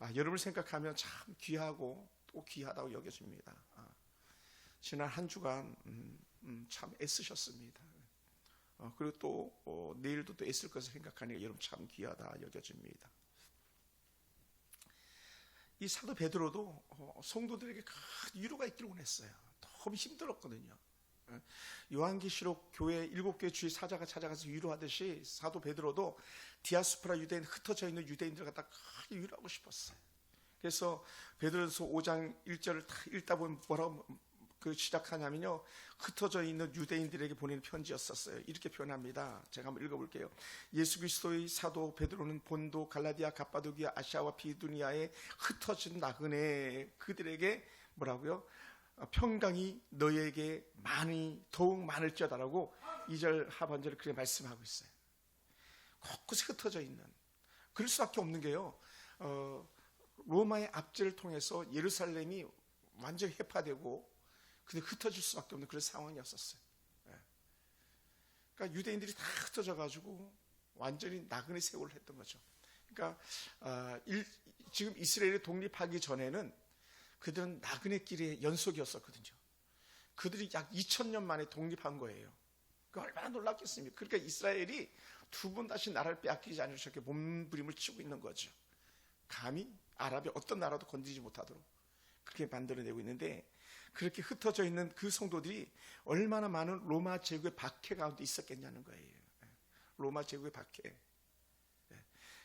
여러분을 생각하면 참 귀하고 또 귀하다고 여겨집니다. 지난 한 주간 참 애쓰셨습니다. 그리고 또 내일도 또 애쓸 것을 생각하니까 여러분 참 귀하다 여겨집니다. 이 사도 베드로도 성도들에게 큰 위로가 있기를 원했어요. 너무 힘들었거든요. 요한계시록 교회 7개 주의 사자가 찾아가서 위로하듯이 사도 베드로도 디아스포라 유대인, 흩어져 있는 유대인들 갖다 크게 위로하고 싶었어요. 그래서 베드로서 5장 1절을 다 읽다 보면 뭐라고 시작하냐면요, 흩어져 있는 유대인들에게 보내는 편지였었어요. 이렇게 표현합니다. 제가 한번 읽어볼게요. 예수 그리스도의 사도 베드로는 본도, 갈라디아, 갑바도기아, 아시아와 비두니아에 흩어진 나그네 그들에게 뭐라고요? 평강이 너에게 더욱 많을지어다라고 2절 하반절을 그렇게 말씀하고 있어요. 곳곳에 흩어져 있는, 그럴 수밖에 없는 게요, 로마의 압제를 통해서 예루살렘이 완전히 해파되고 근데 흩어질 수밖에 없는 그런 상황이었었어요. 그러니까 유대인들이 다 흩어져 가지고 완전히 나그네 세월을 했던 거죠. 그러니까 지금 이스라엘이 독립하기 전에는 그들은 나그네 길의 연속이었었거든요. 그들이 약 2000년 만에 독립한 거예요. 그 얼마나 놀랍겠습니까? 그러니까 이스라엘이 두 번 다시 나라를 빼앗기지 않으려 저렇게 몸부림을 치고 있는 거죠. 감히 아랍의 어떤 나라도 건드리지 못하도록 그렇게 만들어내고 있는데, 그렇게 흩어져 있는 그 성도들이 얼마나 많은 로마 제국의 박해 가운데 있었겠냐는 거예요. 로마 제국의 박해.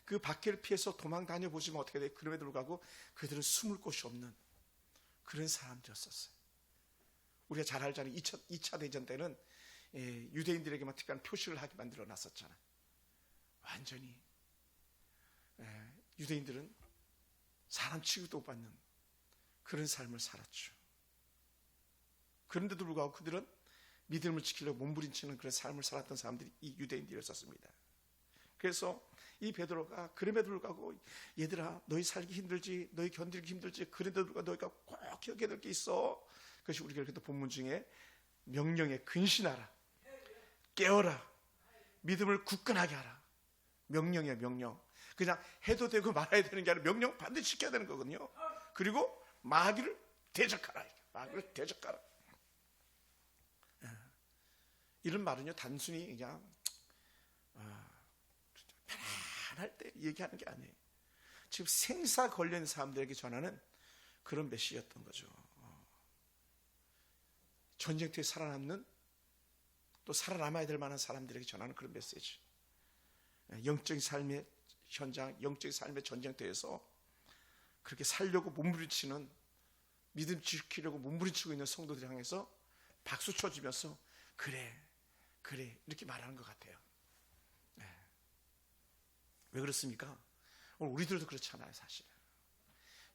그 박해를 피해서 도망 다녀보시면 어떻게 돼요? 그럼에도 불구하고 그들은 숨을 곳이 없는 그런 사람들이었어요. 우리가 잘 알잖아요. 2차 대전 때는 유대인들에게만 특별한 표시를 하게 만들어 놨었잖아요. 완전히 유대인들은 사람 취급도 못 받는 그런 삶을 살았죠. 그런데도 불구하고 그들은 믿음을 지키려고 몸부림치는 그런 삶을 살았던 사람들이 이 유대인들이었습니다. 그래서 이 베드로가 그럼에도 불구하고 얘들아, 너희 살기 힘들지, 너희 견디기 힘들지, 그런데도 불구하고 너희가 꼭 기억해야 될 게 있어. 그것이 우리가 그래도 본문 중에 명령에 근신하라, 깨어라, 믿음을 굳건하게 하라. 명령이야, 명령. 그냥 해도 되고 말아야 되는 게 아니라 명령 반드시 지켜야 되는 거거든요. 그리고 마귀를 대적하라. 마귀를 대적하라. 이런 말은요, 단순히 그냥 편안할 때 얘기하는 게 아니에요. 지금 생사 걸린 사람들에게 전하는 그런 메시지였던 거죠. 전쟁터에 살아남는, 또 살아남아야 될 만한 사람들에게 전하는 그런 메시지. 영적인 삶의 현장, 영적인 삶의 전쟁터에서 그렇게 살려고 몸부림치는, 믿음 지키려고 몸부림치고 있는 성도들 향해서 박수 쳐주면서 그래 이렇게 말하는 것 같아요. 왜 그렇습니까? 오늘 우리들도 그렇잖아요. 사실은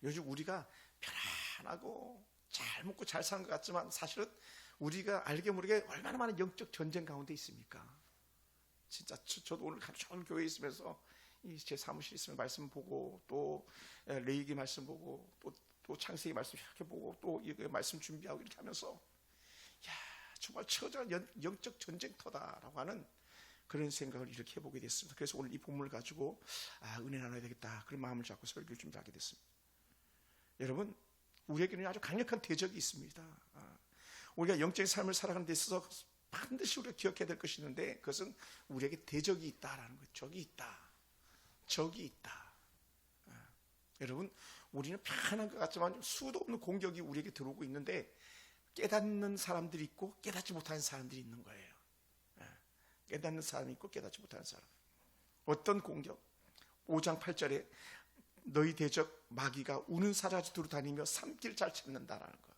요즘 우리가 편안하고 잘 먹고 잘 사는 것 같지만 사실은 우리가 알게 모르게 얼마나 많은 영적 전쟁 가운데 있습니까? 진짜 저도 오늘 좋은 교회에 있으면서 제 사무실에 있으면 말씀 보고, 또 레위기 말씀 보고, 또 창세기 말씀 이렇게 보고, 또 이거 말씀 준비하고 이렇게 하면서 정말 처절한 영적 전쟁터다라고 하는 그런 생각을 이렇게 해보게 됐습니다. 그래서 오늘 이 본문을 가지고 은혜 나눠야 되겠다, 그런 마음을 잡고 설교를 준비하게 됐습니다. 여러분, 우리에게는 아주 강력한 대적이 있습니다. 우리가 영적인 삶을 살아가는 데 있어서 반드시 우리가 기억해야 될 것이 있는데, 그것은 우리에게 대적이 있다라는 거예요. 적이 있다. 여러분, 우리는 편안한 것 같지만 수도 없는 공격이 우리에게 들어오고 있는데, 깨닫는 사람들이 있고 깨닫지 못하는 사람들이 있는 거예요. 깨닫는 사람이 있고 깨닫지 못하는 사람. 어떤 공격? 5장 8절에 너희 대적 마귀가 우는 사자같이 두루다니며 삼킬 잘 찾는다라는 거.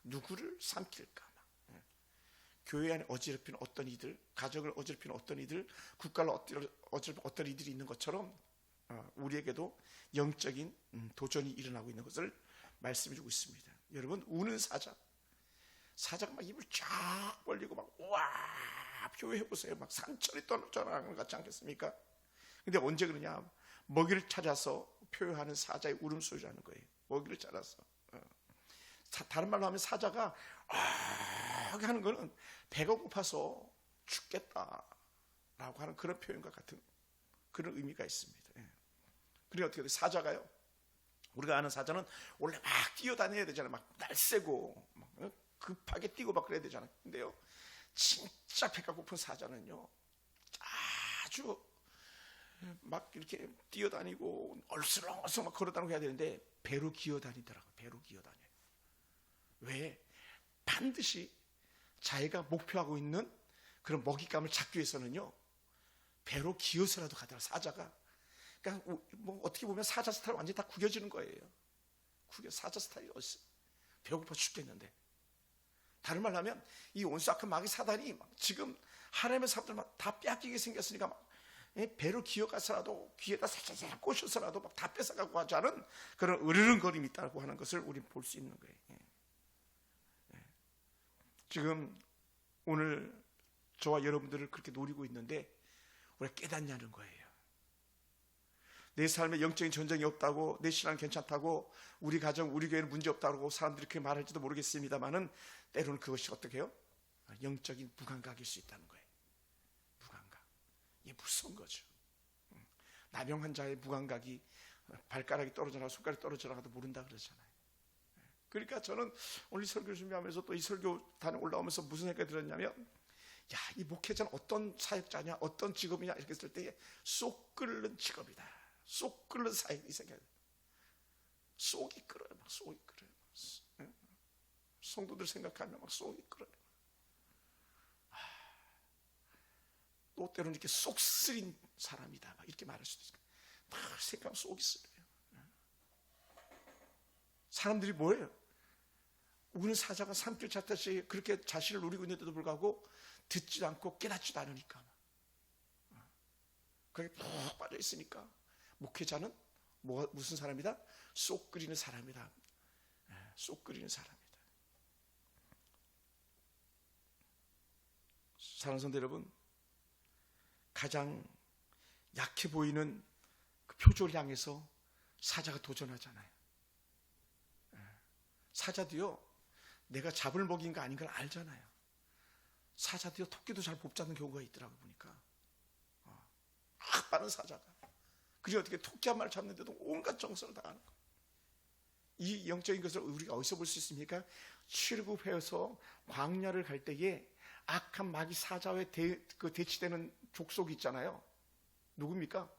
누구를 삼킬까? 교회 안에 어지럽히는 어떤 이들, 가정을 어지럽히는 어떤 이들, 국가를 어지럽히는 어떤 이들이 있는 것처럼 우리에게도 영적인 도전이 일어나고 있는 것을 말씀해주고 있습니다. 여러분, 우는 사자가 막 입을 쫙 벌리고 막 우와 표현해보세요. 막 산천이 떠나는 것 같지 않겠습니까? 근데 언제 그러냐? 먹이를 찾아서 표현하는 사자의 울음소리라는 거예요. 먹이를 찾아서. 다른 말로 하면 사자가 하는 거는 배가 고파서 죽겠다라고 하는 그런 표현과 같은 그런 의미가 있습니다. 그리고 어떻게 돼요? 사자가요, 우리가 아는 사자는 원래 막 뛰어다녀야 되잖아요. 막 날쌔고 막 급하게 뛰고 막 그래야 되잖아요. 근데요, 진짜 배가 고픈 사자는요, 아주 막 이렇게 뛰어다니고 얼스렁얼스렁 막 걸어다니고 해야 되는데 배로 기어다니더라고요. 배로 기어다녀요. 왜? 반드시 자기가 목표하고 있는 그런 먹잇감을 잡기 위해서는요, 배로 기어서라도 가더라, 사자가. 그러니까 뭐 어떻게 보면 사자 스타일 완전히 다 구겨지는 거예요. 사자 스타일이 어딨어? 배고파 죽겠는데. 다른 말로 하면 이 온수악한 마귀 사단이 막 지금 하나님의 사람들 막 다 빼앗기게 생겼으니까 막 배로 기어가서라도 귀에다 살짝 꽂혀서라도 막 다 뺏어가고 하지 않은 그런 으르렁거림이 있다고 하는 것을 우리는 볼 수 있는 거예요. 지금 오늘 저와 여러분들을 그렇게 노리고 있는데 우리가 깨닫냐는 거예요. 내 삶에 영적인 전쟁이 없다고, 내 신앙은 괜찮다고, 우리 가정, 우리 교회는 문제 없다고 사람들이 그렇게 말할지도 모르겠습니다만은 때로는 그것이 어떻게 해요? 영적인 무감각일 수 있다는 거예요. 무감각. 이게 무서운 거죠. 나병 환자의 무감각이 발가락이 떨어져나 손가락이 떨어져나가도 모른다 그러잖아요. 그러니까 저는 오늘 설교 준비하면서 또 이 설교단에 올라오면서 무슨 생각이 들었냐면, 야, 이 목회자는 어떤 사역자냐, 어떤 직업이냐 이렇게 했을 때 쏙 끓는 직업이다. 쏙 끓는 사역이 생겨요. 쏙이 끓어요. 막 쏙이 끓어요. 성도들 생각하면 막 쏙이 끓어요. 또 때로는 이렇게 쏙 쓰린 사람이다, 막 이렇게 말할 수도 있어요. 막 생각하면 쏙이 쓰려요. 사람들이 뭐예요? 우는 사자가 산길 찾듯이 그렇게 자신을 노리고 있는데도 불구하고 듣지도 않고 깨닫지도 않으니까, 거기에 푹 빠져 있으니까 목회자는 무슨 사람이다? 쏙 끓이는 사람이다. 쏙 끓이는 사람이다. 사랑하는 성도 여러분, 가장 약해 보이는 그 표적을 향해서 사자가 도전하잖아요. 사자도요, 내가 잡을 먹인가 아닌 걸 알잖아요. 사자도요, 토끼도 잘 못 잡는 경우가 있더라고 보니까. 막 빠른 사자가. 그게 어떻게 토끼 한 마리 잡는데도 온갖 정성을 다하는 거예요. 이 영적인 것을 우리가 어디서 볼 수 있습니까? 출애굽해서 광야를 갈 때에 악한 마귀 사자에 대치되는 족속이 있잖아요. 누굽니까?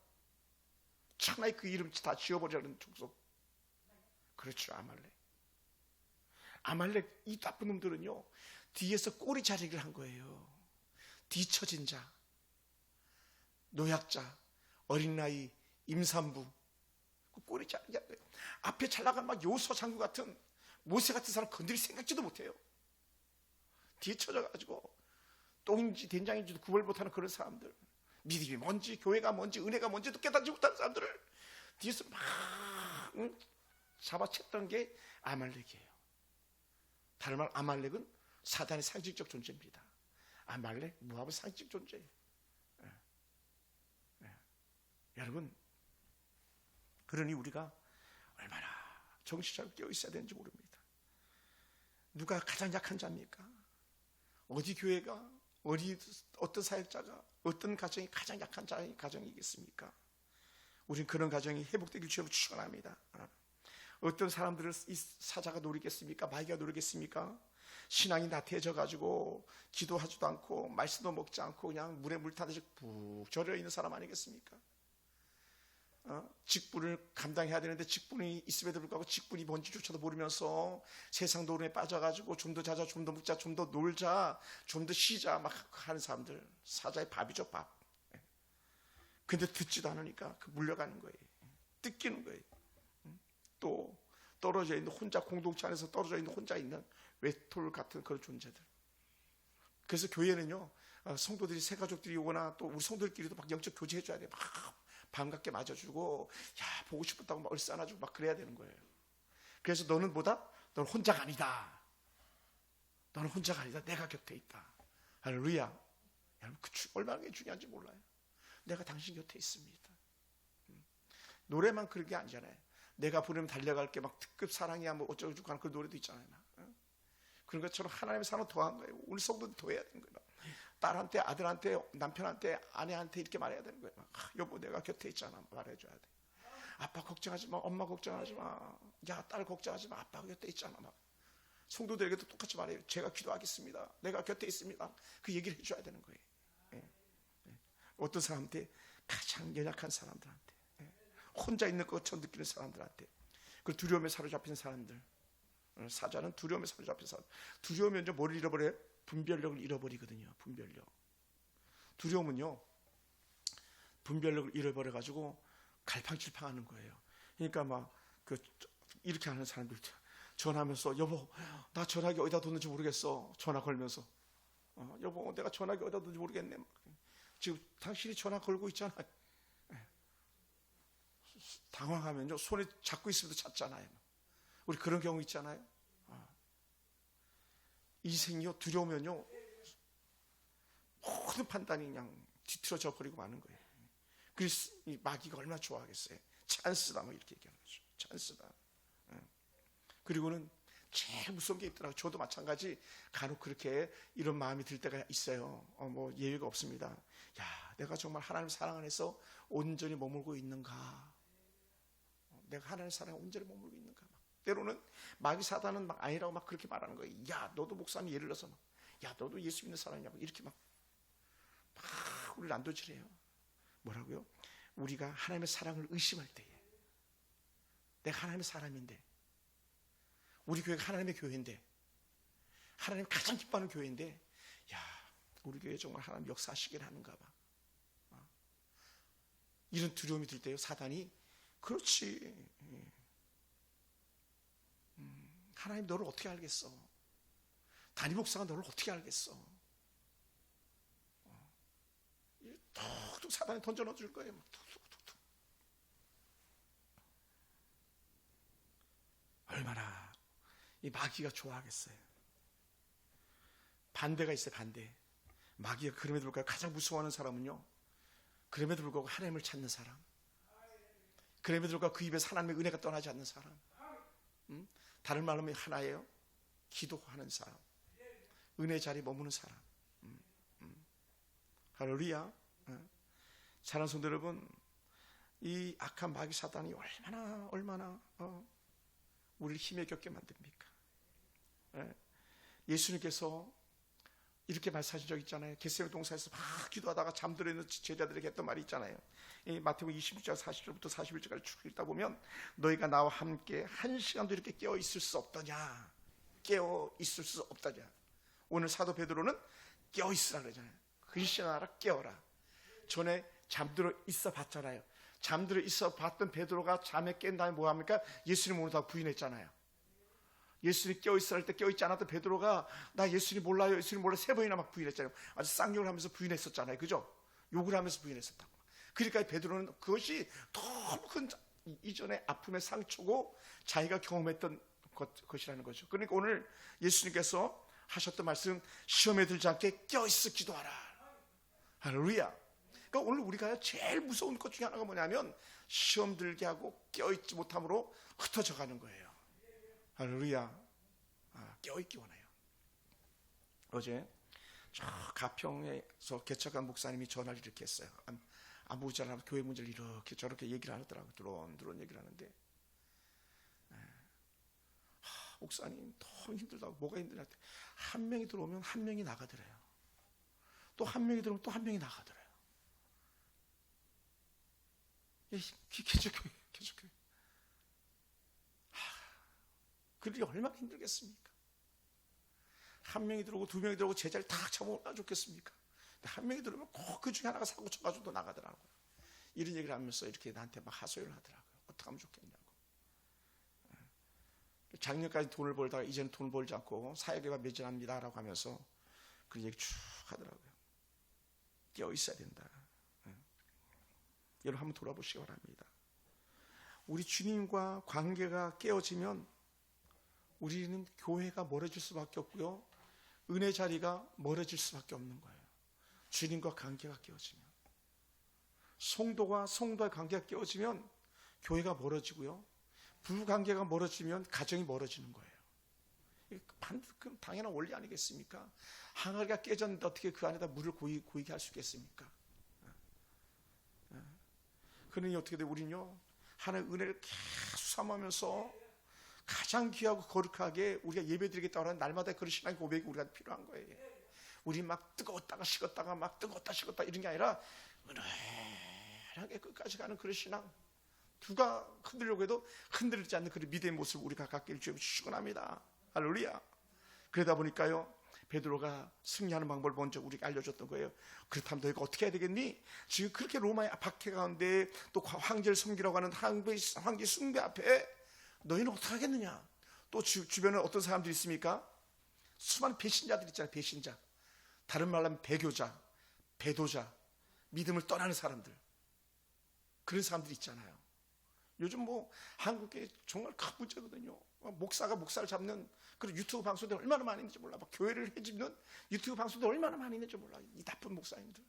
차라리 그 이름 다 지워버리는 족속. 그렇죠, 아말렉. 아말렉, 이 나쁜 놈들은요, 뒤에서 꼬리 자리를 한 거예요. 뒤처진 자, 노약자, 어린아이, 임산부, 그 꼬리 자리를 한 거예요. 앞에 잘 나간 막 요소 장구 같은, 모세 같은 사람 건드릴 생각지도 못해요. 뒤에 쳐져가지고 똥인지 된장인지도 구별 못하는 그런 사람들, 믿음이 뭔지 교회가 뭔지 은혜가 뭔지도 깨닫지 못하는 사람들을 뒤에서 막 잡아챘던 게 아말렉이에요. 다른 말, 아말렉은 사단의 상징적 존재입니다. 아말렉, 모압의 상징적 존재예요. 여러분, 그러니 우리가 얼마나 정신 잘 깨어 있어야 되는지 모릅니다. 누가 가장 약한 자입니까? 어디 교회가, 어떤 사역자가, 어떤 가정이 가장 약한 자의 가정이겠습니까? 우린 그런 가정이 회복되길 주로 축원합니다. 어떤 사람들을 이 사자가 노리겠습니까? 마귀가 노리겠습니까? 신앙이 나태해져 가지고 기도하지도 않고 말씀도 먹지 않고 그냥 물에 물 타듯이 푹 절여 있는 사람 아니겠습니까? 직분을 감당해야 되는데 직분이 있음에도 불구하고 직분이 뭔지조차도 모르면서 세상 노름에 빠져가지고 좀 더 자자, 좀 더 묵자, 좀 더 놀자, 좀 더 쉬자 막 하는 사람들, 사자의 밥이죠, 밥. 근데 듣지도 않으니까 그 물려가는 거예요. 뜯기는 거예요. 또 떨어져 있는, 혼자 공동체 안에서 떨어져 있는, 혼자 있는 외톨 같은 그런 존재들. 그래서 교회는요, 성도들이, 새 가족들이 오거나 또 우리 성도들끼리도 막 영적 교제해줘야 돼요. 막 반갑게 맞아주고, 야, 보고 싶었다고 막 얼싸 안아주고 막 그래야 되는 거예요. 그래서 너는 뭐다? 너는 혼자가 아니다. 너는 혼자가 아니다. 내가 곁에 있다. 할렐루야. 여러분, 그 얼마나 중요한지 몰라요. 내가 당신 곁에 있습니다. 노래만 그런 게 아니잖아요. 내가 부르면 달려갈게, 막 특급 사랑이야, 뭐 어쩌고저쩌고 하는 그 노래도 있잖아요. 그런 것처럼 하나님의 사랑은 더한 거예요. 우리 성도도 더해야 되는 거예요. 딸한테, 아들한테, 남편한테, 아내한테 이렇게 말해야 되는 거예요. 여보, 내가 곁에 있잖아. 말해줘야 돼. 아빠 걱정하지 마, 엄마 걱정하지 마, 야, 딸 걱정하지 마, 아빠 곁에 있잖아. 막 성도들에게도 똑같이 말해요. 제가 기도하겠습니다. 내가 곁에 있습니다. 그 얘기를 해줘야 되는 거예요. 어떤 사람한테? 가장 연약한 사람들한테, 혼자 있는 것처럼 느끼는 사람들한테, 그 두려움에 사로잡힌 사람들. 사자는 두려움에 사로잡힌 사람. 두려우면 뭘 잃어버려요? 분별력을 잃어버리거든요. 분별력. 두려움은요, 분별력을 잃어버려가지고 갈팡질팡하는 거예요. 그러니까 막 이렇게 하는 사람들, 전화하면서 여보, 나 전화기 어디다 뒀는지 모르겠어. 전화 걸면서, 여보, 내가 전화기 어디다 뒀는지 모르겠네. 지금 당신이 전화 걸고 있잖아. 당황하면요, 손에 잡고 있으면도 찾잖아요. 우리 그런 경우 있잖아요. 인생이요, 두려우면요, 모든 판단이 그냥 뒤틀어져 버리고 마는 거예요. 그래서 이 마귀가 얼마나 좋아하겠어요. 찬스다, 뭐 이렇게 얘기하는 거죠. 찬스다. 그리고는 제일 무서운 게 있더라고요. 저도 마찬가지 간혹 그렇게 이런 마음이 들 때가 있어요. 뭐 예외가 없습니다. 야, 내가 정말 하나님 사랑 안에서 온전히 머물고 있는가? 내가 하나님 사랑에 온전히 머물고 있는가? 때로는 마귀 사단은 막 아니라고 막 그렇게 말하는 거예요. 야, 너도 목사님, 예를 들어서 막, 야, 너도 예수 믿는 사람이냐고 이렇게 막 우리를 난도질해요. 뭐라고요? 우리가 하나님의 사랑을 의심할 때에, 내가 하나님의 사람인데, 우리 교회가 하나님의 교회인데, 하나님 가장 기뻐하는 교회인데, 야, 우리 교회에 정말 하나님 역사하시긴 하는가 봐. 이런 두려움이 들 때요, 사단이 그렇지, 하나님 너를 어떻게 알겠어? 담임 목사가 너를 어떻게 알겠어? 툭툭 사단이 던져 넣어줄 거예요. 툭툭툭툭. 얼마나 이 마귀가 좋아하겠어요. 반대가 있어요. 반대. 마귀가 그럼에도 불구하고 가장 무서워하는 사람은요, 그럼에도 불구하고 하나님을 찾는 사람, 그럼에도 불구하고 그 입에서 하나님의 은혜가 떠나지 않는 사람, 다른 말로 하면 하나예요. 기도하는 사람, 은혜 자리에 머무는 사람. 할렐루야. 사랑하는 성도 여러분, 이 악한 마귀 사단이 얼마나 우리를 힘에 겹게 만듭니까? 예수님께서 이렇게 말씀하신 적 있잖아요. 겟세마네 동산에서 막 기도하다가 잠들어 있는 제자들에게 했던 말이 있잖아요. 이 마태복음 26장 40절부터 41절까지 쭉 읽다 보면, 너희가 나와 함께 한 시간도 이렇게 깨어 있을 수 없더냐, 깨어 있을 수 없더냐. 오늘 사도 베드로는 깨어 있으라 그러잖아요. 근신하라, 깨어라. 전에 잠들어 있어 봤잖아요. 잠들어 있어 봤던 베드로가 잠에 깬 다음에 뭐 합니까? 예수님 오늘 다 부인했잖아요. 예수님 깨어있어 할 때 깨어있지 않았던 베드로가 나 예수님 몰라요, 예수님 몰라요, 3번이나 막 부인했잖아요. 아주 쌍욕을 하면서 부인했었잖아요. 그죠? 욕을 하면서 부인했었다고. 그러니까 베드로는 그것이 너무 큰 이전의 아픔의 상처고 자기가 경험했던 것이라는 거죠. 그러니까 오늘 예수님께서 하셨던 말씀, 시험에 들지 않게 깨어있어 기도하라. 할렐루야. 그러니까 오늘 우리가 제일 무서운 것 중에 하나가 뭐냐면, 시험 들게 하고 깨어있지 못함으로 흩어져 가는 거예요. 할렐루야. 깨어있기 원해요. 어제 저 가평에서 개척한 목사님이 전화를 이렇게 했어요. 안부 문자를, 교회 문제를 이렇게 저렇게 얘기를 하더라고요. 드론 얘기를 하는데, 목사님 너무 힘들다고. 뭐가 힘드냐, 한 명이 들어오면 한 명이 나가더래요. 또 한 명이 들어오면 또 한 명이 나가더래요. 개척교회. 그들이 얼마나 힘들겠습니까? 한 명이 들어오고 두 명이 들어오고 제자를 다 쳐먹으면 좋겠습니까? 한 명이 들어오면 꼭 그 중에 하나가 사고 쳐가지고 또 나가더라고요. 이런 얘기를 하면서 이렇게 나한테 막 하소연을 하더라고요. 어떻게 하면 좋겠냐고. 작년까지 돈을 벌다가 이제는 돈을 벌지 않고 사역에만 매진합니다라고 하면서 그 얘기 쭉 하더라고요. 깨어 있어야 된다. 여러분 한번 돌아보시기 바랍니다. 우리 주님과 관계가 깨어지면 우리는 교회가 멀어질 수밖에 없고요, 은혜 자리가 멀어질 수밖에 없는 거예요. 주님과 관계가 깨어지면, 성도와 성도의 관계가 깨어지면 교회가 멀어지고요, 부부관계가 멀어지면 가정이 멀어지는 거예요. 당연한 원리 아니겠습니까? 항아리가 깨졌는데 어떻게 그 안에다 물을 고이게 할 수 있겠습니까? 그러니 어떻게 돼? 우리는요, 하나님의 은혜를 계속 삼으면서 가장 귀하고 거룩하게 우리가 예배드리겠다고 하는 날마다 그런 신앙 고백이 우리가 필요한 거예요. 우리 막 뜨거웠다가 식었다가 막 뜨거웠다 식었다 이런 게 아니라 은혜하게 끝까지 가는 그런 신앙. 누가 흔들려고 해도 흔들리지 않는 그런 믿음의 모습을 우리가 갖기를 주여 축원합니다. 할렐루야. 그러다 보니까요, 베드로가 승리하는 방법을 먼저 우리가 알려줬던 거예요. 그렇다면 너희가 어떻게 해야 되겠니? 지금 그렇게 로마의 박해 가운데 또 황제를 섬기라고 하는 황제 숭배 앞에 너희는 어떻게 하겠느냐? 또 주변에 어떤 사람들이 있습니까? 수많은 배신자들 있잖아요. 배신자. 다른 말로 하면 배교자, 배도자, 믿음을 떠나는 사람들. 그런 사람들이 있잖아요. 요즘 뭐 한국에 정말 큰 문제거든요. 목사가 목사를 잡는 그런 유튜브 방송들 얼마나 많이 있는지 몰라. 막 교회를 해집는 유튜브 방송들 얼마나 많이 있는지 몰라. 이 나쁜 목사님들.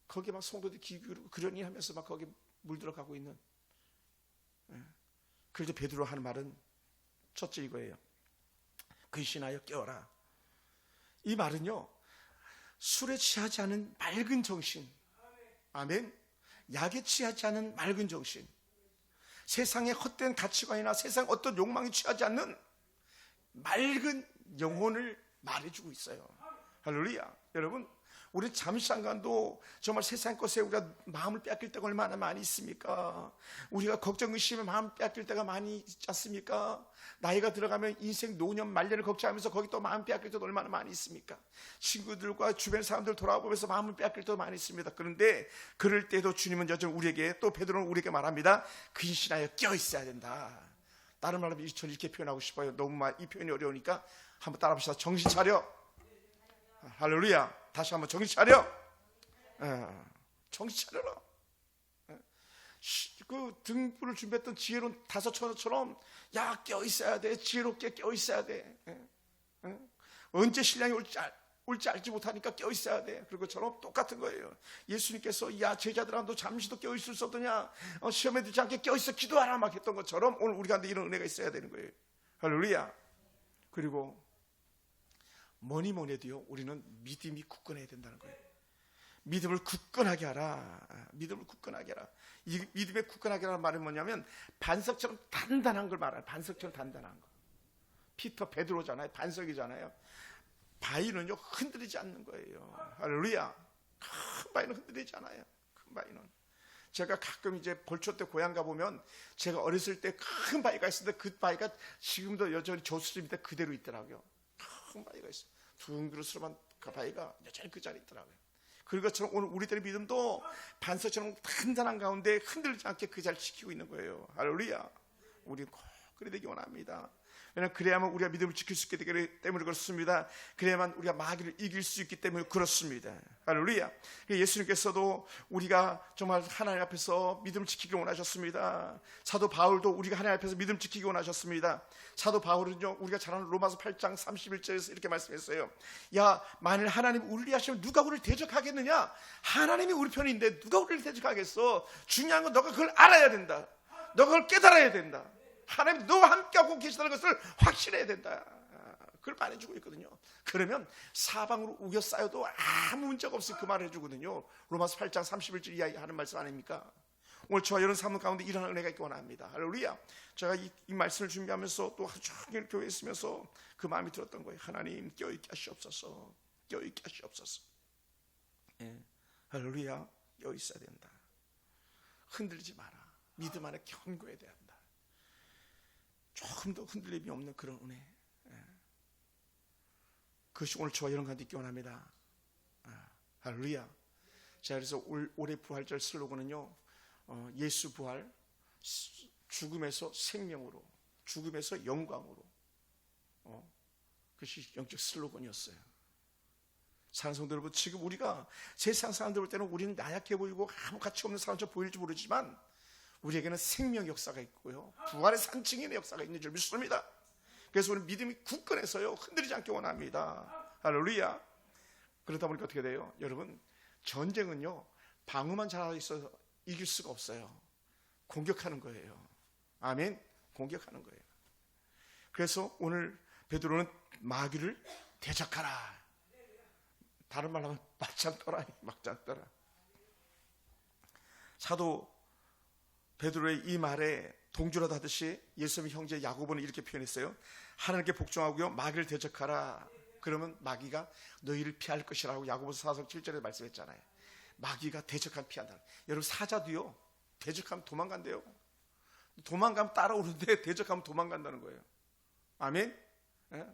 거기에 막 성도들 귀 기울이고 그러니 하면서 막 거기 물들어가고 있는. 그래서 베드로 하는 말은 첫째 이거예요. 근신하여 깨어라. 이 말은요, 술에 취하지 않은 맑은 정신. 아멘. 약에 취하지 않은 맑은 정신. 세상의 헛된 가치관이나 세상 어떤 욕망에 취하지 않는 맑은 영혼을 말해주고 있어요. 할렐루야. 여러분, 우리 잠시간도 정말 세상 것에 우리가 마음을 뺏길 때가 얼마나 많이 있습니까? 우리가 걱정 의심에 마음을 뺏길 때가 많이 있지 않습니까? 나이가 들어가면 인생 노년 말년을 걱정하면서 거기 또 마음 뺏길 때도 얼마나 많이 있습니까? 친구들과 주변 사람들 돌아보면서 마음을 뺏길 때도 많이 있습니다. 그런데 그럴 때도 주님은 여전히 우리에게, 또 베드로는 우리에게 말합니다. 근신하여 깨어 있어야 된다. 다른 말로 저는 이렇게 표현하고 싶어요. 너무 이 표현이 어려우니까 한번 따라합시다. 정신 차려. 할렐루야. 다시 한번 정신 차려. 정신 차려라. 그 등불을 준비했던 지혜로운 다섯 처녀처럼 야 깨어 있어야 돼. 지혜롭게 깨어 있어야 돼. 언제 신랑이 올지 알지 못하니까 깨어 있어야 돼. 그런 것처럼 똑같은 거예요. 예수님께서 야 제자들아 너 잠시도 깨어 있을 수 없느냐? 시험에 들지 않게 깨어 있어 기도하라 막 했던 것처럼 오늘 우리 가운데 이런 은혜가 있어야 되는 거예요. 할렐루야. 그리고 뭐니 해도요, 우리는 믿음이 굳건해야 된다는 거예요. 믿음을 굳건하게 하라. 믿음을 굳건하게 하라. 이 믿음의 굳건하게 하라는 말은 뭐냐면 반석처럼 단단한 걸 말해요. 반석처럼 단단한 거. 피터 베드로잖아요. 반석이잖아요. 바위는요 흔들리지 않는 거예요. 할렐루야. 큰 바위는 흔들리지 않아요. 큰 바위는. 제가 가끔 이제 벌초 때 고향 가보면 제가 어렸을 때 큰 바위가 있었는데 그 바위가 지금도 여전히 저수지 밑에 그대로 있더라고요. 큰 바위가 있어요. 둥그릇으로만 그 바위가 여전히 그 자리에 있더라고요. 그런 것처럼 오늘 우리들의 믿음도 반석처럼 단단한 가운데 흔들리지 않게 그 자리를 지키고 있는 거예요. 할렐루야. 우리 꼭 그래 되기 원합니다. 왜냐하면 그래야만 우리가 믿음을 지킬 수 있기 때문에 그렇습니다. 그래야만 우리가 마귀를 이길 수 있기 때문에 그렇습니다. 할렐루야. 예수님께서도 우리가 정말 하나님 앞에서 믿음을 지키기 원하셨습니다. 사도 바울도 우리가 하나님 앞에서 믿음을 지키기 원하셨습니다. 사도 바울은요, 우리가 잘 아는 로마서 8장 31절에서 이렇게 말씀했어요. 야 만일 하나님이 우리를 위하시면 누가 우리를 대적하겠느냐? 하나님이 우리 편인데 누가 우리를 대적하겠어? 중요한 건 너가 그걸 알아야 된다. 너가 그걸 깨달아야 된다. 하나님 너와 함께하고 계시다는 것을 확신해야 된다. 그걸 말해주고 있거든요. 그러면 사방으로 우겨싸여도 아무 문제가 없이 그 말을 해주거든요. 로마서 8장 31절 이하에 하는 말씀 아닙니까? 오늘 저와 여러분 삶 가운데 이런 은혜가 있기 원합니다. 할렐루야. 제가 이 말씀을 준비하면서 또 하루 종일 교회에 있으면서 그 마음이 들었던 거예요. 하나님 깨어있게 하시옵소서. 깨어있게 하시옵소서. 할렐루야. 깨어있어야 된다. 흔들리지 마라. 믿음 안에 견고해야 된다. 조금 더 흔들림이 없는 그런 은혜. 그것이 오늘 저와 여러분 가운데 있기 원합니다. 할렐루야. 자, 그래서 올해 부활절 슬로건은요, 예수 부활, 죽음에서 생명으로, 죽음에서 영광으로. 그것이 영적 슬로건이었어요. 사랑하는 성도 여러분, 지금 우리가 세상 사람들 볼 때는 우리는 나약해 보이고 아무 가치 없는 사람처럼 보일지 모르지만 우리에게는 생명 역사가 있고요, 부활의 산증인의 역사가 있는 줄 믿습니다. 그래서 우리 믿음이 굳건해서요 흔들리지 않게 원합니다. 할렐루야. 그러다 보니까 어떻게 돼요? 여러분, 전쟁은요 방어만 잘하고 있어서 이길 수가 없어요. 공격하는 거예요. 아멘. 공격하는 거예요. 그래서 오늘 베드로는 마귀를 대적하라. 다른 말로 하면 막장 떠라. 막장 떠라. 사도 베드로의 이 말에 동조라도 하듯이 예수님의 형제 야고보는 이렇게 표현했어요. 하나님께 복종하고요 마귀를 대적하라. 그러면 마귀가 너희를 피할 것이라고 야고보서 4장 7절에 말씀했잖아요. 마귀가 대적하면 피한다. 여러분 사자도요 대적하면 도망간대요. 도망가면 따라오는데 대적하면 도망간다는 거예요. 아멘. 예?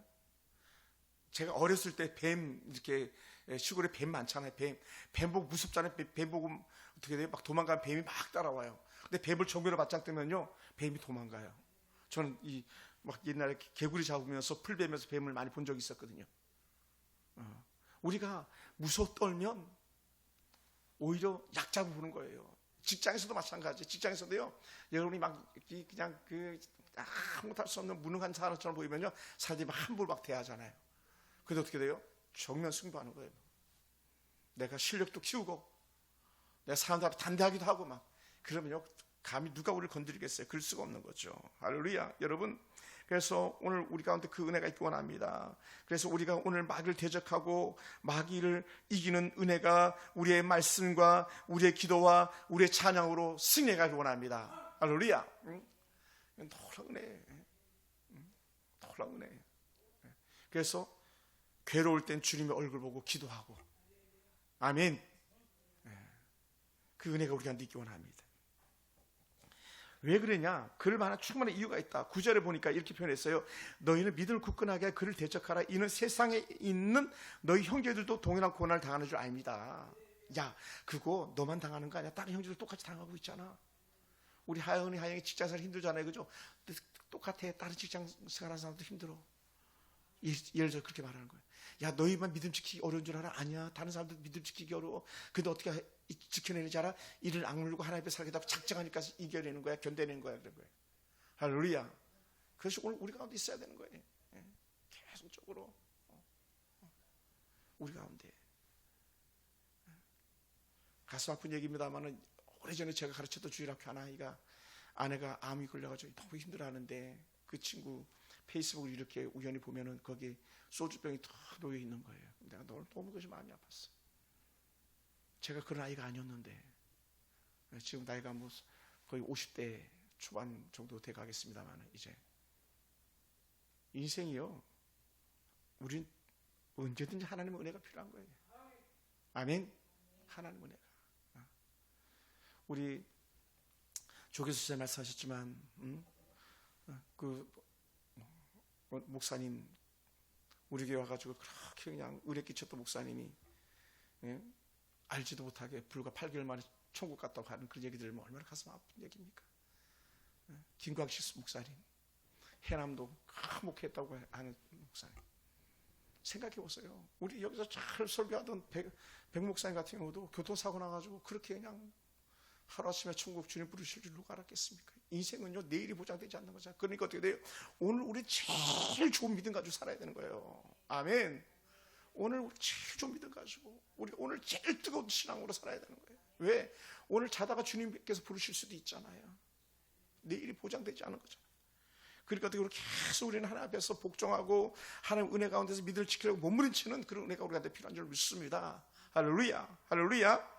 제가 어렸을 때 뱀 이렇게 시골에 뱀 많잖아요. 뱀 보고 무섭잖아요. 뱀 보고 어떻게 돼요? 막 도망가면 뱀이 막 따라와요. 근데 뱀을 정면으로 맞짱 뜨면요 뱀이 도망가요. 저는 이 막 옛날에 개구리 잡으면서 풀뱀에서 뱀을 많이 본 적이 있었거든요. 우리가 무서워 떨면 오히려 약 잡아 보는 거예요. 직장에서도 마찬가지. 직장에서도요 여러분이 막 그냥 아무것도 할 수 없는 무능한 사람처럼 보이면요 사람들이 막 함부로 막 대하잖아요. 그래도 어떻게 돼요? 정면 승부하는 거예요. 내가 실력도 키우고 내가 사람들 앞에 담대하기도 하고 막 그러면요 감히 누가 우리를 건드리겠어요? 그럴 수가 없는 거죠. 할렐루야. 여러분, 그래서 오늘 우리 가운데 그 은혜가 있기 원합니다. 그래서 우리가 오늘 마귀를 대적하고 마귀를 이기는 은혜가 우리의 말씀과 우리의 기도와 우리의 찬양으로 승리하길 원합니다. 할렐루야. 놀라운 은혜. 놀라운 은혜. 그래서 괴로울 땐 주님의 얼굴 보고 기도하고, 아멘. 그 은혜가 우리가 느끼기 원합니다. 왜 그러냐? 그럴 만한 충분한 이유가 있다. 9절에 보니까 이렇게 표현했어요. 너희는 믿음을 굳건하게 그를 대적하라. 이는 세상에 있는 너희 형제들도 동일한 고난을 당하는 줄 압니다. 야, 그거 너만 당하는 거 아니야? 다른 형제들 똑같이 당하고 있잖아. 우리 하영이 직장생활 힘들잖아요, 그죠? 똑같아. 다른 직장 생활하는 사람도 힘들어. 예를 들어 그렇게 말하는 거예요. 야, 너희만 믿음 지키기 어려운 줄 알아? 아니야. 다른 사람들 믿음 지키기 어려워. 근데 어떻게 지켜내는지 알아? 이를 악물고 하나님 앞에 살겠다고 작정하니까 이겨내는 거야, 견뎌내는 거야, 그런 거예요. 할렐루야. 그것이 오늘 우리 가운데 있어야 되는 거예요. 계속적으로 우리 가운데. 가슴 아픈 얘기입니다만은 오래전에 제가 가르쳤던 주일학교 한 아이가 아내가 암이 걸려가지고 너무 힘들어하는데 그 친구 페이스북을 이렇게 우연히 보면은 거기에 소주병이 다 놓여 있는 거예요. 내가 너무 그것이 마음이 아팠어. 제가 그런 아이가 아니었는데 지금 나이가 뭐 거의 50대 초반 정도 돼 가겠습니다만 이제 인생이요. 우린 언제든지 하나님의 은혜가 필요한 거예요. 아멘. 하나님의 은혜가. 우리 조교수님 말씀하셨지만 그 목사님 우리 교회 와가지고 그렇게 그냥 의뢰 끼쳤던 목사님이 알지도 못하게 불과 8개월 만에 천국 갔다고 하는 그런 얘기 들으면 얼마나 가슴 아픈 얘기입니까? 김광식 목사님, 해남도 큰 목회했다고 하는 목사님. 생각해 보세요. 우리 여기서 잘 설교하던 백 목사님 같은 경우도 교통사고 나가지고 그렇게 그냥 하루아침에 천국 주님 부르실 줄 누가 알았겠습니까? 인생은요 내일이 보장되지 않는 거잖아요. 그러니까 어떻게 돼요? 오늘 우리 제일 좋은 믿음 가지고 살아야 되는 거예요. 아멘. 오늘 우리 제일 좋은 믿음 가지고 우리 오늘 제일 뜨거운 신앙으로 살아야 되는 거예요. 왜? 오늘 자다가 주님께서 부르실 수도 있잖아요. 내일이 보장되지 않은 거잖아요. 그러니까 어떻게 계속 우리는 하나님 앞에서 복종하고 하나님 은혜 가운데서 믿음을 지키려고 몸부림치는 그런 은혜가 우리한테 필요한 줄 믿습니다. 할렐루야. 할렐루야.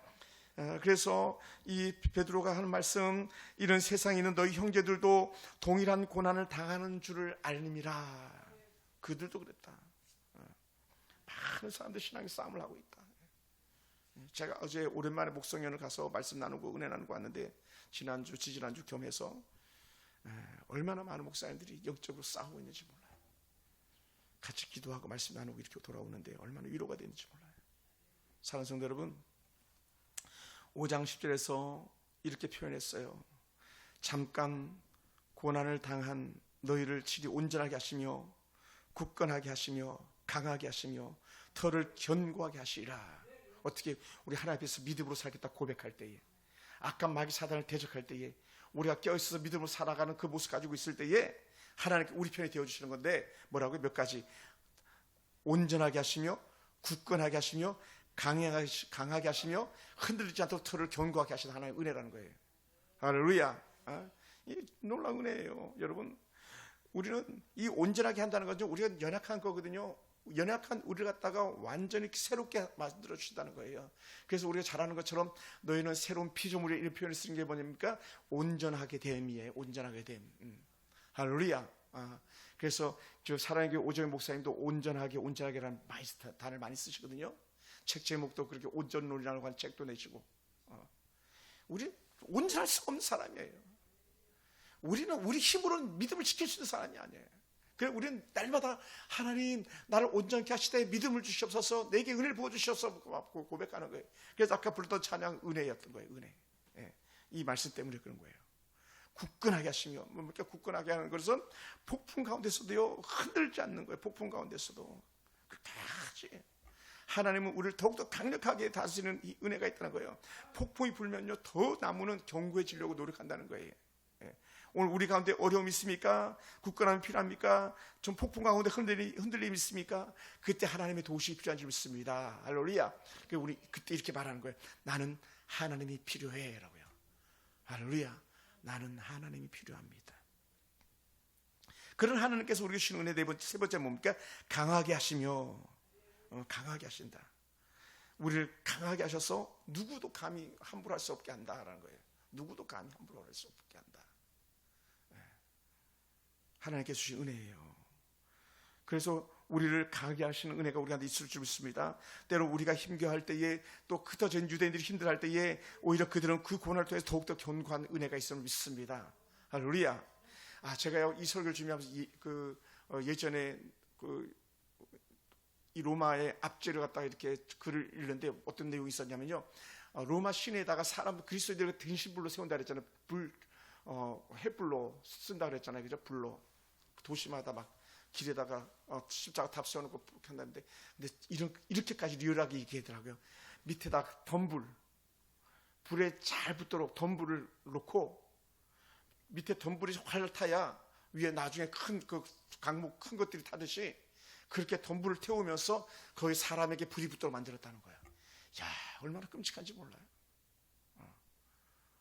그래서 이 베드로가 하는 말씀, 이런 세상에 있는 너희 형제들도 동일한 고난을 당하는 줄을 알림이라. 그들도 그랬다. 많은 사람들 신앙의 싸움을 하고 있다. 제가 어제 오랜만에 목성연을 가서 말씀 나누고 은혜 나누고 왔는데 지난주 지지난주 겸해서 얼마나 많은 목사님들이 영적으로 싸우고 있는지 몰라요. 같이 기도하고 말씀 나누고 이렇게 돌아오는데 얼마나 위로가 되는지 몰라요. 사랑하는 성도 여러분, 5장 10절에서 이렇게 표현했어요. 잠깐 고난을 당한 너희를 질이 온전하게 하시며 굳건하게 하시며 강하게 하시며 털을 견고하게 하시리라. 어떻게 우리 하나님 앞에서 믿음으로 살겠다 고백할 때에, 악한 마귀 사단을 대적할 때에, 우리가 깨어있어서 믿음으로 살아가는 그 모습 가지고 있을 때에 하나님께 우리 편이 되어주시는 건데 뭐라고요? 몇 가지. 온전하게 하시며 굳건하게 하시며 강하게 하시며 흔들리지 않도록 털을 견고하게 하시는 하나님의 은혜라는 거예요. 할렐루야. 이 놀라운 은혜예요. 여러분, 우리는 이 온전하게 한다는 거죠. 우리가 연약한 거거든요. 연약한 우리를 갖다가 완전히 새롭게 만들어 주신다는 거예요. 그래서 우리가 잘 아는 것처럼 너희는 새로운 피조물의 이런 표현을 쓰는 게 뭐냐니까 온전하게 됨이에요. 온전하게 됨. 할렐루야. 그래서 저 사랑의 교회 오정희 목사님도 온전하게라는 단어를 많이 쓰시거든요. 책 제목도 그렇게 온전론이라고 하는 책도 내시고. 우리 온전할 수 없는 사람이에요. 우리는 우리 힘으로는 믿음을 지킬 수 있는 사람이 아니에요. 그래서 우리는 날마다 하나님 나를 온전케 하시되 믿음을 주시옵소서, 내게 은혜를 부어주시옵소서 고백하는 거예요. 그래서 아까 불렀던 찬양 은혜였던 거예요. 은혜. 이 말씀 때문에 그런 거예요. 굳건하게 하시며, 그러니까 굳건하게 하는 것은 폭풍 가운데서도요 흔들지 않는 거예요. 폭풍 가운데서도 끝까지 하나님은 우리를 더욱더 강력하게 다스리는 이 은혜가 있다는 거예요. 폭풍이 불면요 더 나무는 견고해지려고 노력한다는 거예요. 오늘 우리 가운데 어려움이 있습니까? 굳건함이 필요합니까? 좀 폭풍 가운데 흔들림이 있습니까? 그때 하나님의 도우심이 필요한 줄 믿습니다. 할렐루야. 우리 그때 이렇게 말하는 거예요. 나는 하나님이 필요해 라고요. 할렐루야. 나는 하나님이 필요합니다. 그런 하나님께서 우리에게 주시는 은혜 세 번째 뭡니까? 강하게 하시며, 강하게 하신다. 우리를 강하게 하셔서 누구도 감히 함부로 할 수 없게 한다라는 거예요. 누구도 감히 함부로 할 수 없게 한다. 하나님께서 주신 은혜예요. 그래서 우리를 강하게 하시는 은혜가 우리한테 있을 줄 믿습니다. 때로 우리가 힘겨워할 때에, 또 흩어진 유대인들이 힘들어할 때에 오히려 그들은 그 고난을 통해서 더욱더 견고한 은혜가 있음을 믿습니다. 할렐루야. 제가요 이 설교를 준비하면서 예전에 이 로마의 앞제를 갖다가 이렇게 글을 읽는데 어떤 내용이 있었냐면요, 로마 시내에다가 사람 그리스도인들을 등신불로 세운다 그랬잖아요. 횃불로 쓴다 그랬잖아요. 그죠? 불로 도시마다 막 길에다가 십자가 탑 세워놓고 한다는데, 근데 이렇게까지 리얼하게 얘기하더라고요. 밑에다 불에 잘 붙도록 덤불을 놓고, 밑에 덤불이 활 타야 위에 나중에 큰 강목 큰 것들이 타듯이 그렇게 덤불을 태우면서 거기 사람에게 불이 붙도록 만들었다는 거예요. 야, 얼마나 끔찍한지 몰라요.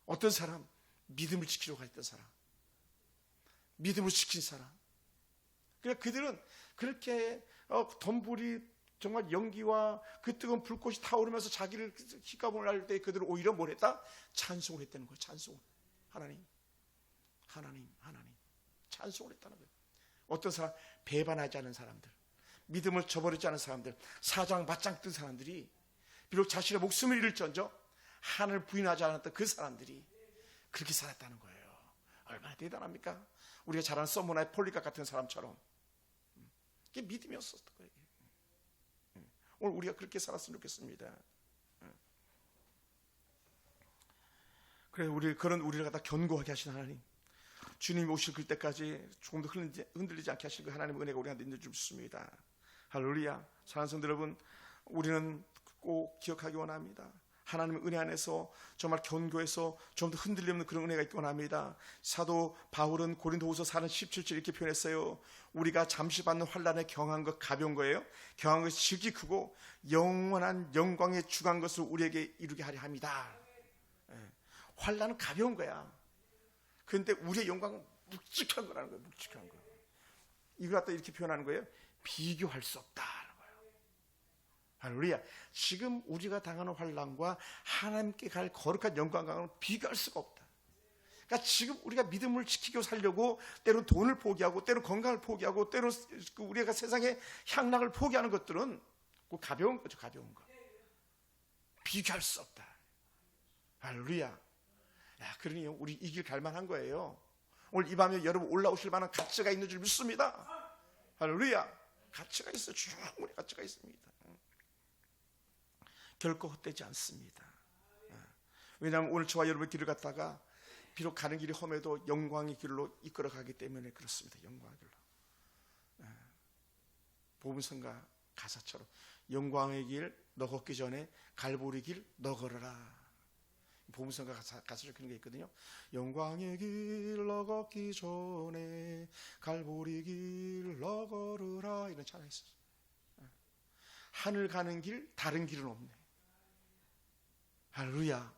어떤 사람, 믿음을 지키려고 했던 사람, 믿음을 지킨 사람, 그러니까 그들은 그렇게 덤불이 정말 연기와 그 뜨거운 불꽃이 타오르면서 자기를 희가분을 할 때 그들은 오히려 뭘 했다? 찬송을 했다는 거예요. 찬송을. 하나님 찬송을 했다는 거예요. 어떤 사람, 배반하지 않은 사람들, 믿음을 저버리지 않은 사람들, 사장 맞짱 뜬 사람들이 비록 자신의 목숨을 잃을지언정 하나님을 부인하지 않았던 그 사람들이 그렇게 살았다는 거예요. 얼마나 대단합니까? 우리가 잘 아는 서머나의 폴리카 같은 사람처럼 그게 믿음이었었던 거예요. 오늘 우리가 그렇게 살았으면 좋겠습니다. 그래, 우리를 갖다 견고하게 하신 하나님, 주님이 오실 그때까지 조금도 흔들리지 않게 하실 그 하나님의 은혜가 우리한테 있는 줄 믿습니다. 할렐루야. 사랑하는 성도 여러분, 우리는 꼭 기억하기 원합니다. 하나님의 은혜 안에서 정말 견고해서 좀 더 흔들림 없는 그런 은혜가 있기 원합니다. 사도 바울은 고린도후서 4장 17절 이렇게 표현했어요. 우리가 잠시 받는 환난에 경한 것 가벼운 거예요. 경한 것이 질기 크고 영원한 영광에 주간 것을 우리에게 이루게 하려 합니다. 환난은 가벼운 거야. 그런데 우리의 영광은 묵직한 거라는 거예요. 묵직한 거. 이걸 갖다 이렇게 표현하는 거예요. 비교할 수 없다는 거예요. 할렐루야. 지금 우리가 당하는 환난과 하나님께 갈 거룩한 영광과는 비교할 수가 없다. 그러니까 지금 우리가 믿음을 지키고 살려고 때론 돈을 포기하고, 때론 건강을 포기하고, 때론 우리가 세상의 향락을 포기하는 것들은 가벼운 거죠. 가벼운 거. 비교할 수 없다. 할렐루야. 그러니 우리 이 길 갈만한 거예요. 오늘 이 밤에 여러분 올라오실 만한 가치가 있는 줄 믿습니다. 할렐루야. 가치가 있어요. 충분히 가치가 있습니다. 결코 헛되지 않습니다. 왜냐하면 오늘 저와 여러분의 길을 갔다가 비록 가는 길이 험해도 영광의 길로 이끌어 가기 때문에 그렇습니다. 영광의 길로. 복음성가 가사처럼 영광의 길 너 걷기 전에 갈보리 길 너 걸어라. 복음성가 가사를 그런 게 있거든요. 영광의 길 너 걷기 전에 갈보리 길 너 걸으라, 이런 찬양이 있어요. 하늘 가는 길 다른 길은 없네. 할렐루야.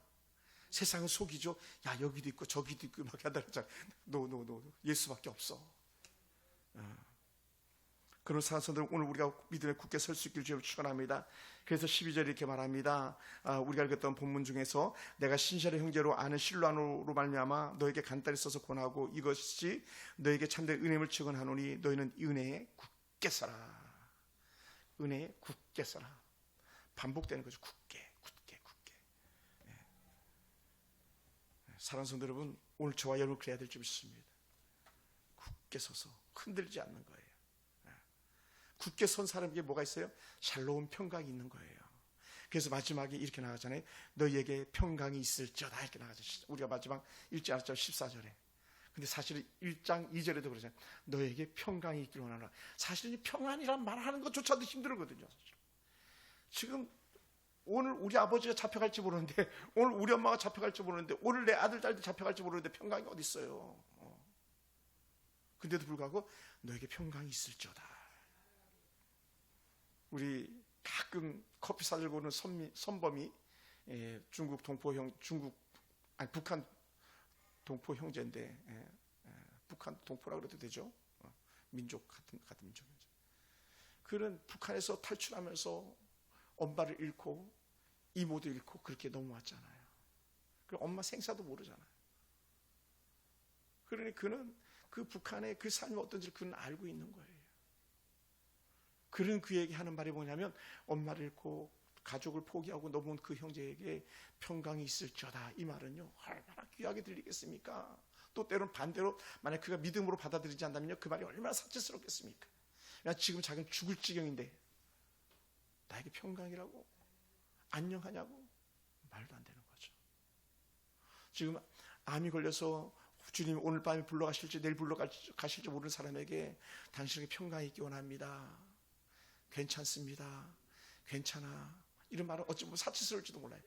세상은 속이죠. 야, 여기도 있고 저기도 있고 막 한다 그랬잖아. 노 예수밖에 없어. 그런 사람들 오늘 우리가 믿음에 굳게 설 수 있길 주님을 축원합니다. 그래서 12절에 이렇게 말합니다. 우리가 읽었던 본문 중에서 내가 신실한 형제로 아는 실로안으로 말미암아 너에게 간단히 써서 권하고 이것이 너에게 참된 은혜를 증언하노니 너희는 이 은혜에 굳게 서라. 은혜에 굳게 서라. 반복되는 거죠. 굳게. 사랑하는 성도 여러분, 오늘 저와 여러분 그래야 될 줄 믿습니다. 굳게 서서 흔들지 않는 거예요. 굳게 선 사람에게 뭐가 있어요? 샬롬 평강이 있는 거예요. 그래서 마지막에 이렇게 나가잖아요. 너희에게 평강이 있을지어다 이렇게 나가죠. 우리가 마지막 1장 14절에. 근데 사실은 1장 2절에도 그러잖아요. 너희에게 평강이 있기를 원하노라. 사실은 평안이란 말하는 것조차도 힘들거든요. 사실. 지금 오늘 우리 아버지가 잡혀갈지 모르는데, 오늘 우리 엄마가 잡혀갈지 모르는데, 오늘 내 아들 딸도 잡혀갈지 모르는데 평강이 어디 있어요? 근데도 불구하고 너에게 평강이 있을지어다. 우리 가끔 커피 사들고 오는 선범이 중국 북한 동포 형제인데, 북한 동포라고 그래도 되죠? 민족 같은 민족이죠. 그는 북한에서 탈출하면서 엄마를 잃고 이모도 잃고 그렇게 넘어왔잖아요. 그리고 엄마 생사도 모르잖아요. 그러니 그는 그 북한의 그 삶이 어떤지를 그는 알고 있는 거예요. 그는 그에게 하는 말이 뭐냐면 엄마를 잃고 가족을 포기하고 넘어온 그 형제에게 평강이 있을지어다. 이 말은요 얼마나 귀하게 들리겠습니까? 또 때로는 반대로 만약 그가 믿음으로 받아들이지 않다면요 그 말이 얼마나 사치스럽겠습니까? 지금 자기는 죽을 지경인데 나에게 평강이라고? 안녕하냐고? 말도 안 되는 거죠. 지금 암이 걸려서 주님 오늘 밤에 불러가실지 내일 불러가실지 모르는 사람에게 당신에게 평강이 있기 원합니다. 괜찮습니다. 괜찮아. 이런 말은 어찌 보면 사치스러울지도 몰라요.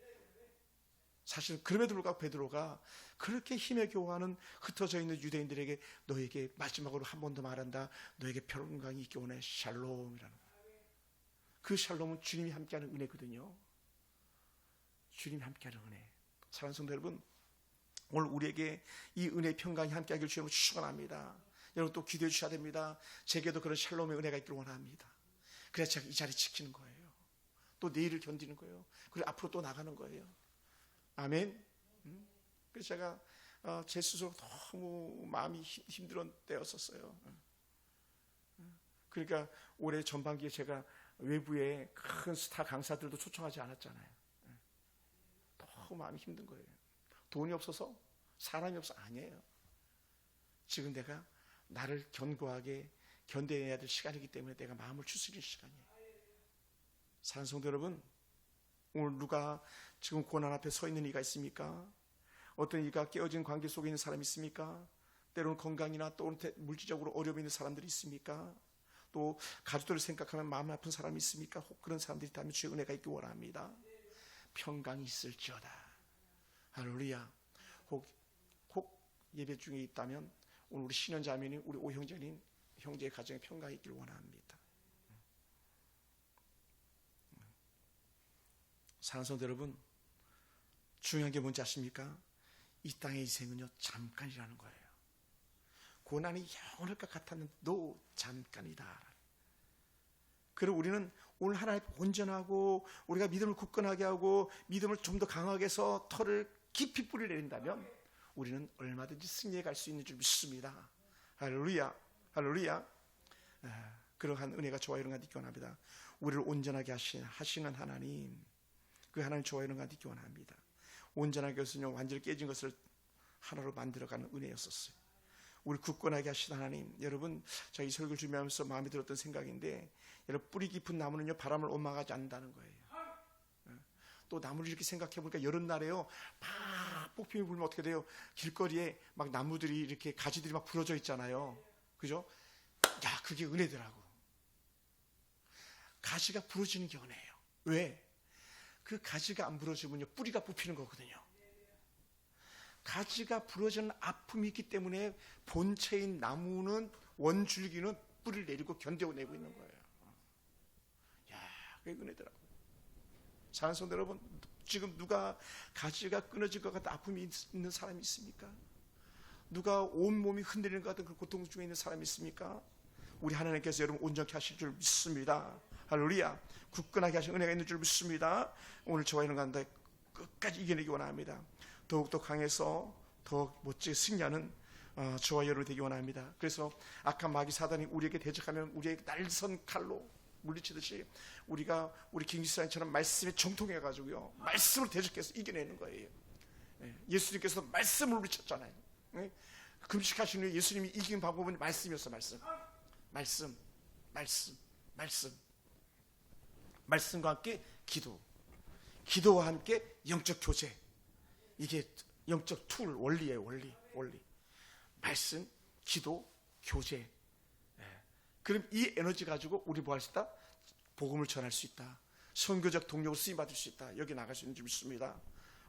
사실 그럼에도 불구하고 베드로가 그렇게 힘에 교하는 흩어져 있는 유대인들에게 너에게 마지막으로 한 번 더 말한다. 너에게 평강이 있기 원해. 샬롬이라는 거예요. 그 샬롬은 주님이 함께하는 은혜거든요. 주님이 함께하는 은혜. 사랑하는 성도 여러분, 오늘 우리에게 이 은혜의 평강이 함께하길 주님을 축원합니다. 여러분 또 기도해 주셔야 됩니다. 제게도 그런 샬롬의 은혜가 있기를 원합니다. 그래야 제가 이 자리 지키는 거예요. 또 내일을 견디는 거예요. 그리고 앞으로 또 나가는 거예요. 아멘. 그래서 제가 제 스스로 너무 마음이 힘들었던 때였었어요. 그러니까 올해 전반기에 제가 외부에 큰 스타 강사들도 초청하지 않았잖아요. 너무 마음이 힘든 거예요. 돈이 없어서 사람이 없어 아니에요. 지금 내가 나를 견고하게 견뎌내야 될 시간이기 때문에 내가 마음을 추스리는 시간이에요. 사랑하는 성도 여러분, 오늘 누가 지금 고난 앞에 서 있는 이가 있습니까? 어떤 이가 깨어진 관계 속에 있는 사람이 있습니까? 때로는 건강이나 또는 물질적으로 어려움이 있는 사람들이 있습니까? 또 가족들을 생각하면 마음 아픈 사람이 있습니까? 혹 그런 사람들이 있다면 주의 은혜가 있기 원합니다. 평강이 있을지어다. 할렐루야. 혹 예배 중에 있다면 오늘 우리 신현자매니 우리 오형제님 형제의 가정에 평강이 있기를 원합니다. 사랑하는 성도 여러분, 중요한 게 뭔지 아십니까? 이 땅의 인생은요 잠깐이라는 거예요. 고난이 영원할 것 같았는데도 잠깐이다. 그리고 우리는 오늘 하나님 온전하고 우리가 믿음을 굳건하게 하고 믿음을 좀 더 강하게 해서 털을 깊이 뿌리 내린다면 우리는 얼마든지 승리해 갈 수 있는 줄 믿습니다. 할렐루야. 할렐루야. 그러한 은혜가 저와 여러분과 있기 원합니다. 우리를 온전하게 하시는 하나님, 그 하나님 저와 여러분과 있기 원합니다. 온전하게 해서요 완전히 깨진 것을 하나로 만들어가는 은혜였었어요. 우리 굳건하게 하신 하나님, 여러분 저희 설교를 준비하면서 마음에 들었던 생각인데, 여러분 뿌리 깊은 나무는요 바람을 원망하지 않는다는 거예요. 또 나무를 이렇게 생각해 보니까 여름날에요 막 폭풍이 불면 어떻게 돼요? 길거리에 막 나무들이 이렇게 가지들이 막 부러져 있잖아요. 그죠? 야, 그게 은혜더라고. 가지가 부러지는 게 은혜예요. 왜? 그 가지가 안 부러지면요 뿌리가 뽑히는 거거든요. 가지가 부러지는 아픔이 있기 때문에 본체인 나무는 원줄기는 뿌리를 내리고 견뎌내고 있는 거예요. 야, 그게 은혜더라고. 사랑하는 성도 여러분, 지금 누가 가지가 끊어질 것 같은 아픔이 있는 사람이 있습니까? 누가 온 몸이 흔들리는 것 같은 그 고통 중에 있는 사람이 있습니까? 우리 하나님께서 여러분 온전케 하실 줄 믿습니다. 할렐루야. 굳건하게 하신 은혜가 있는 줄 믿습니다. 오늘 저와 여러분 가운데 끝까지 이겨내기 원합니다. 더욱더 강해서 더 멋지게 승리하는 저와 여러분 되기 원합니다. 그래서 악한 마귀 사단이 우리에게 대적하면 우리에게 날선 칼로 물리치듯이 우리가 우리 김기사님처럼 말씀에 정통해가지고요, 말씀을 대적해서 이겨내는 거예요. 예수님께서 말씀을 물리쳤잖아요. 금식하신 후에 예수님이 이긴 방법은 말씀이었어. 말씀과 함께 기도와 함께 영적 교제. 이게 영적 툴, 원리예요. 원리. 말씀, 기도, 교제. 그럼 이 에너지 가지고 우리 뭐 할 수 있다? 복음을 전할 수 있다. 선교적 동력을 쓰임받을 수 있다. 여기 나갈 수 있는 줄 믿습니다.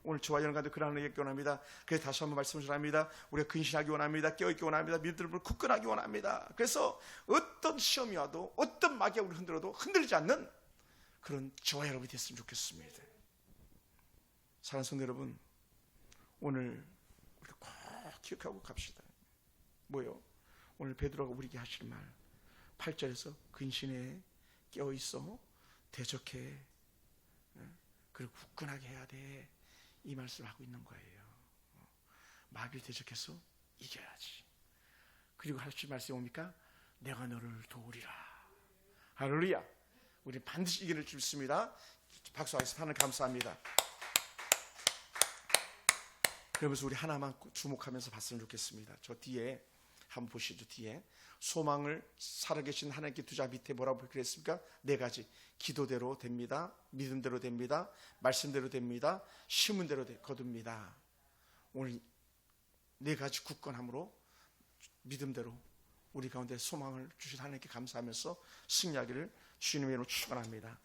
오늘 저와 여러분과도 그러한 은혜를 원합니다. 그래서 다시 한번 말씀을 전합니다. 우리가 근신하기 원합니다. 깨어있기 원합니다. 믿음을 굳건하기 원합니다. 그래서 어떤 시험이 와도 어떤 마귀가 우리를 흔들어도 흔들리지 않는 그런 저와 여러분이 됐으면 좋겠습니다. 사랑하는 성도 여러분, 오늘 우리 꼭 기억하고 갑시다. 뭐요? 오늘 베드로가 우리에게 하실 말 8절에서 근신에 깨어있어 대적해, 그리고 굳건하게 해야 돼, 이 말씀을 하고 있는 거예요. 마귀를 대적해서 이겨야지. 그리고 하실 말씀이 뭡니까? 내가 너를 도우리라. 할렐루야. 우리 반드시 이겨낼 줄 믿습니다. 박수하겠습니다. 하나님 감사합니다. 그러면서 우리 하나만 주목하면서 봤으면 좋겠습니다. 저 뒤에 한번 보시죠. 뒤에 소망을 살아계신 하나님께 두자 밑에 뭐라고 그랬습니까? 4가지. 기도대로 됩니다. 믿음대로 됩니다. 말씀대로 됩니다. 심은대로 거둡니다. 오늘 4가지 굳건함으로 믿음대로 우리 가운데 소망을 주신 하나님께 감사하면서 승리하기를 주님의 이름으로 축원합니다.